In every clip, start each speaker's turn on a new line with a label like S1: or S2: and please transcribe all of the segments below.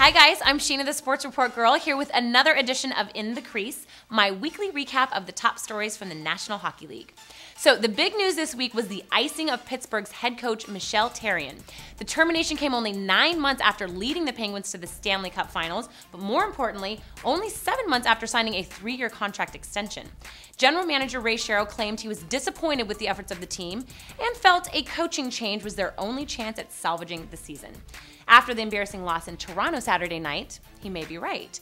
S1: Hi guys, I'm Sheena, the Sports Report Girl, here with another edition of In the Crease, my weekly recap of the top stories from the National Hockey League. So the big news this week was the icing of Pittsburgh's head coach Michel Therrien. The termination came only 9 months after leading the Penguins to the Stanley Cup Finals, but more importantly, only 7 months after signing a 3-year contract extension. General Manager Ray Shero claimed he was disappointed with the efforts of the team and felt a coaching change was their only chance at salvaging the season. After the embarrassing loss in Toronto Saturday night, he may be right.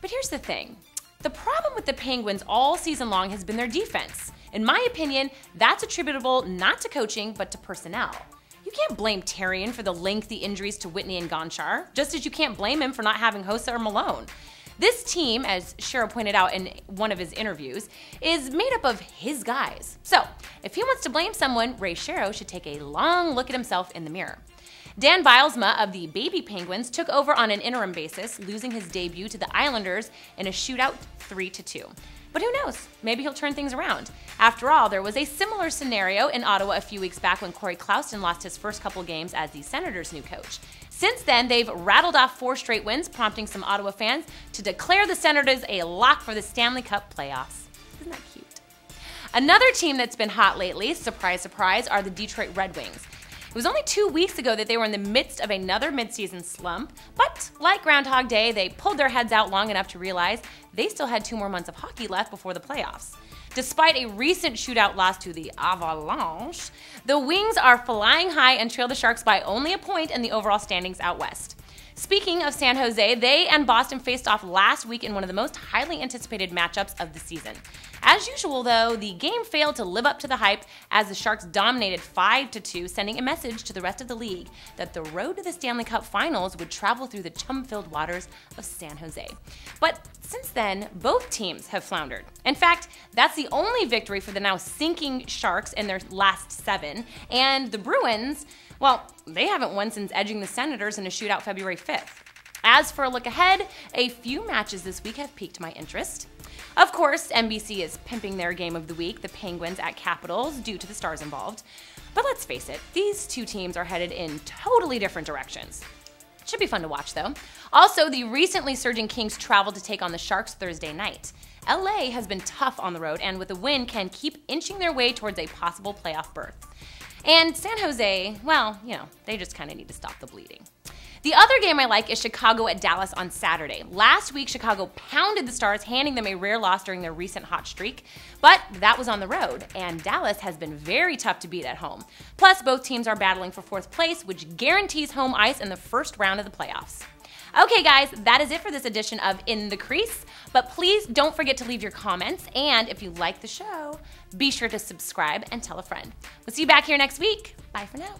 S1: But here's the thing. The problem with the Penguins all season long has been their defense. In my opinion, that's attributable not to coaching, but to personnel. You can't blame Therrien for the lengthy injuries to Whitney and Gonchar, just as you can't blame him for not having Hossa or Malone. This team, as Shero pointed out in one of his interviews, is made up of his guys. So, if he wants to blame someone, Ray Shero should take a long look at himself in the mirror. Dan Bylsma of the Baby Penguins took over on an interim basis, losing his debut to the Islanders in a shootout 3-2. But who knows? Maybe he'll turn things around. After all, there was a similar scenario in Ottawa a few weeks back when Corey Clouston lost his first couple games as the Senators' new coach. Since then, they've rattled off 4 straight wins, prompting some Ottawa fans to declare the Senators a lock for the Stanley Cup playoffs. Isn't that cute? Another team that's been hot lately, surprise, surprise, are the Detroit Red Wings. It was only 2 weeks ago that they were in the midst of another midseason slump, but like Groundhog Day, they pulled their heads out long enough to realize they still had 2 more months of hockey left before the playoffs. Despite a recent shootout loss to the Avalanche, the Wings are flying high and trail the Sharks by only a point in the overall standings out west. Speaking of San Jose, they and Boston faced off last week in one of the most highly anticipated matchups of the season. As usual, though, the game failed to live up to the hype as the Sharks dominated 5-2, sending a message to the rest of the league that the road to the Stanley Cup Finals would travel through the chum-filled waters of San Jose. But since then, both teams have floundered. In fact, that's the only victory for the now sinking Sharks in their last 7, and the Bruins, well, they haven't won since edging the Senators in a shootout February 5th. As for a look ahead, a few matches this week have piqued my interest. Of course, NBC is pimping their game of the week, the Penguins at Capitals, due to the stars involved. But let's face it, these 2 teams are headed in totally different directions. Should be fun to watch, though. Also, the recently surging Kings traveled to take on the Sharks Thursday night. LA has been tough on the road, and with a win can keep inching their way towards a possible playoff berth. And San Jose, well, they just kind of need to stop the bleeding. The other game I like is Chicago at Dallas on Saturday. Last week, Chicago pounded the Stars, handing them a rare loss during their recent hot streak. But that was on the road, and Dallas has been very tough to beat at home. Plus, both teams are battling for 4th place, which guarantees home ice in the first round of the playoffs. Okay guys, that is it for this edition of In the Crease, but please don't forget to leave your comments, and if you like the show, be sure to subscribe and tell a friend. We'll see you back here next week. Bye for now.